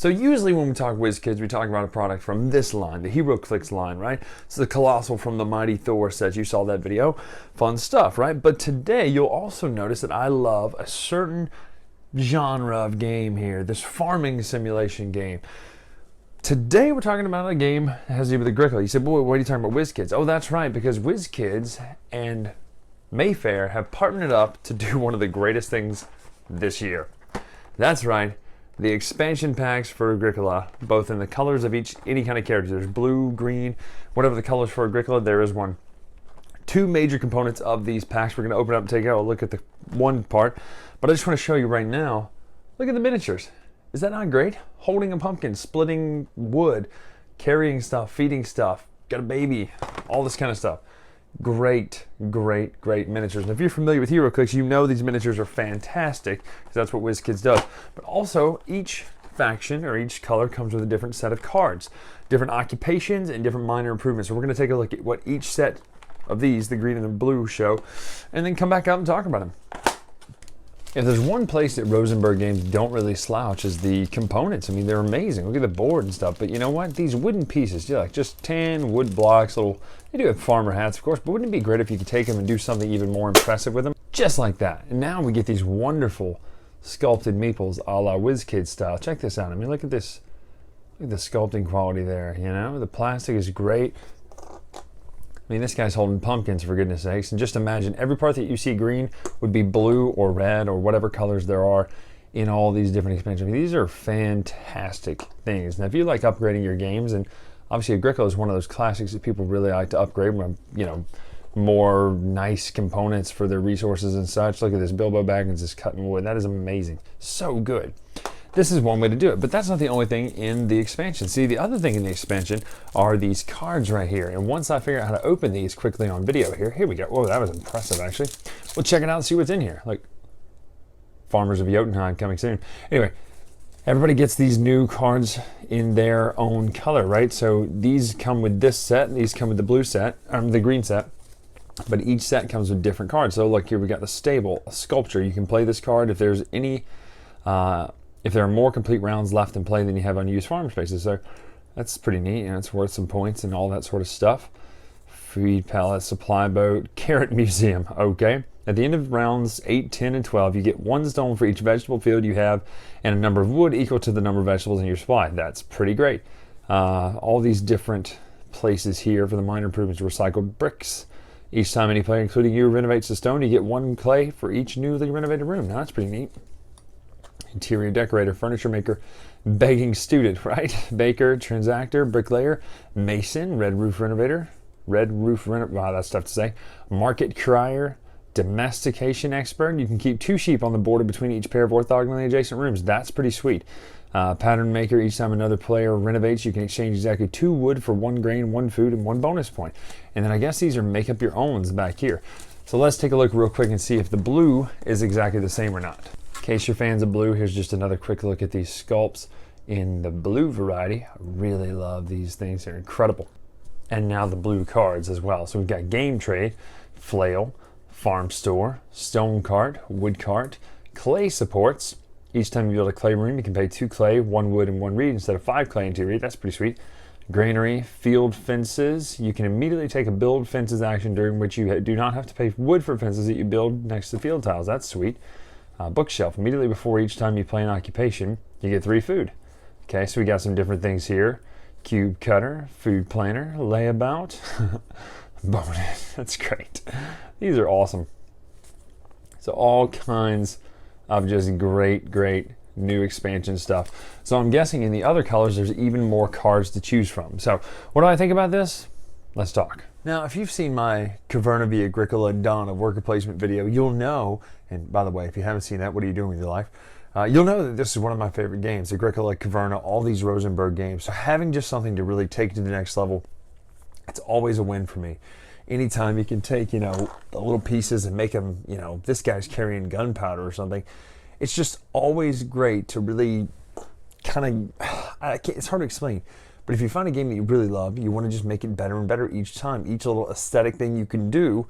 So usually when we talk Wizkids, we talk about a product from this line, the HeroClix line, right? It's the Colossal from the Mighty Thor set. You saw that video. Fun stuff, right? But today you'll also notice that I love a certain genre of game here, this farming simulation game. Today we're talking about a game that has to do with Agricola. You said, boy, what are you talking about, Wizkids? Oh, that's right, because Wizkids and Mayfair have partnered up to do one of the greatest things this year. That's right, the expansion packs for Agricola, both in the colors of any kind of character. There's blue, green, whatever the colors for Agricola, there is one. Two major components of these packs. We're going to open up and take a look at the one part, but I just want to show you right now, look at the miniatures. Is that not great? Holding a pumpkin, splitting wood, carrying stuff, feeding stuff, got a baby, all this kind of stuff. Great, great, great miniatures. And if you're familiar with HeroClix, you know these miniatures are fantastic because that's what Wizkids does. But also, each faction or each color comes with a different set of cards, different occupations, and different minor improvements. So we're going to take a look at what each set of these, the green and the blue, show, and then come back out and talk about them. If there's one place that Rosenberg games don't really slouch is the components. I mean, they're amazing. Look at the board and stuff. But you know what? These wooden pieces, like just tan wood blocks, they do have farmer hats, of course, but wouldn't it be great if you could take them and do something even more impressive with them? Just like that. And now we get these wonderful sculpted meeples a la Wizkids style. Check this out. I mean, look at this. Look at the sculpting quality there, you know? The plastic is great. I mean, this guy's holding pumpkins, for goodness sakes. And just imagine every part that you see green would be blue or red or whatever colors there are in all these different expansions. I mean, these are fantastic things. Now, if you like upgrading your games, and obviously Agricola is one of those classics that people really like to upgrade with, you know, more nice components for their resources and such. Look at this, Bilbo Baggins is cutting wood. That is amazing. So good. This is one way to do it, but that's not the only thing in the expansion. See, the other thing in the expansion are these cards right here. And once I figure out how to open these quickly on video here we go. Whoa, that was impressive, actually. We'll check it out and see what's in here. Like, Farmers of Jotunheim coming soon. Anyway, everybody gets these new cards in their own color, right? So these come with this set, and these come with the blue set, the green set. But each set comes with different cards. So look, here we got the stable, a sculpture. You can play this card if there's any... if there are more complete rounds left in play than you have unused farm spaces. So that's pretty neat, and it's worth some points and all that sort of stuff. Feed pallet, supply boat, carrot museum, okay. At the end of rounds 8, 10, and 12, you get 1 stone for each vegetable field you have and a number of wood equal to the number of vegetables in your supply. That's pretty great. All these different places here for the minor improvements, recycled bricks. Each time any player, including you, renovates a stone, you get 1 clay for each newly renovated room. Now that's pretty neat. Interior decorator, furniture maker, begging student, right? Baker, transactor, bricklayer, mason, red roof renovator, wow, that's tough to say. Market crier, domestication expert. You can keep 2 sheep on the border between each pair of orthogonally adjacent rooms. That's pretty sweet. Pattern maker, each time another player renovates, you can exchange exactly 2 wood for 1 grain, 1 food, and 1 bonus point. And then I guess these are make up your owns back here. So let's take a look real quick and see if the blue is exactly the same or not. In case you're fans of blue, here's just another quick look at these sculpts in the blue variety. I really love these things. They're incredible. And now the blue cards as well. So we've got game trade, flail, farm store, stone cart, wood cart, clay supports. Each time you build a clay room, you can pay 2 clay, 1 wood, and 1 reed instead of 5 clay and 2 reed. That's pretty sweet. Granary, field fences. You can immediately take a build fences action during which you do not have to pay wood for fences that you build next to the field tiles. That's sweet. Bookshelf. Immediately before each time you play an occupation, you get 3 food. Okay, so we got some different things here. Cube cutter, food planner, layabout, bonus. That's great. These are awesome. So all kinds of just great, great new expansion stuff. So I'm guessing in the other colors, there's even more cards to choose from. So what do I think about this? Let's talk. Now, if you've seen my Caverna v Agricola Dawn of Worker Placement video, you'll know, and by the way, if you haven't seen that, what are you doing with your life? You'll know that this is one of my favorite games, Agricola, Caverna, all these Rosenberg games. So having just something to really take to the next level, it's always a win for me. Anytime you can take, the little pieces and make them, this guy's carrying gunpowder or something, it's just always great to really kind of, it's hard to explain, but But if you find a game that you really love, you want to just make it better and better each time. Each little aesthetic thing you can do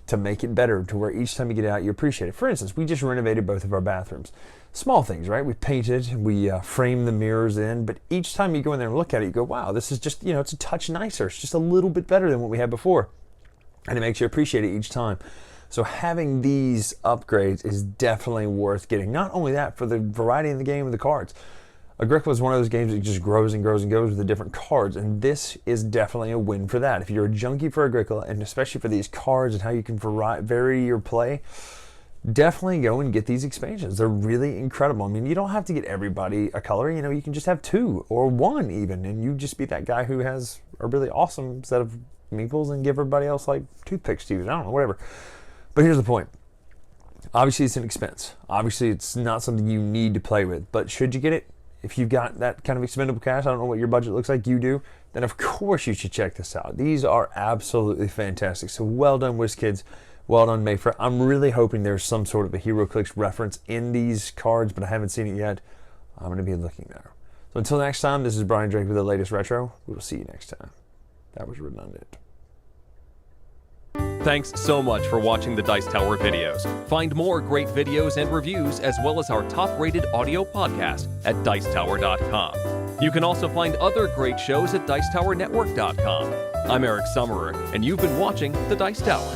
to make it better, to where each time you get out, you appreciate it. For instance, we just renovated both of our bathrooms. Small things, right? We painted, we framed the mirrors in, but each time you go in there and look at it, you go, wow, this is just, it's a touch nicer. It's just a little bit better than what we had before. And it makes you appreciate it each time. So having these upgrades is definitely worth getting. Not only that, for the variety in the game of the cards. Agricola is one of those games that just grows and grows and goes with the different cards, and this is definitely a win for that. If you're a junkie for Agricola, and especially for these cards and how you can vary your play, definitely go and get these expansions. They're really incredible. I mean, you don't have to get everybody a color. You can just have 2 or 1 even, and you just be that guy who has a really awesome set of meeples and give everybody else like toothpicks to use. I don't know, whatever. But here's the point. Obviously, it's an expense. Obviously, it's not something you need to play with. But should you get it, if you've got that kind of expendable cash, I don't know what your budget looks like, you do, then of course you should check this out. These are absolutely fantastic. So well done, Wizkids. Well done, Mayfair. I'm really hoping there's some sort of a HeroClix reference in these cards, but I haven't seen it yet. I'm going to be looking there. So until next time, this is Bryan Drake with the latest retro. We will see you next time. That was redundant. Thanks so much for watching the Dice Tower videos. Find more great videos and reviews, as well as our top-rated audio podcast at Dicetower.com. You can also find other great shows at Dicetowernetwork.com. I'm Eric Summerer, and you've been watching The Dice Tower.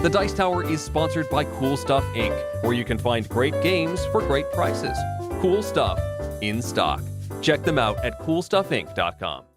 The Dice Tower is sponsored by Cool Stuff Inc., where you can find great games for great prices. Cool stuff in stock. Check them out at CoolStuffInc.com.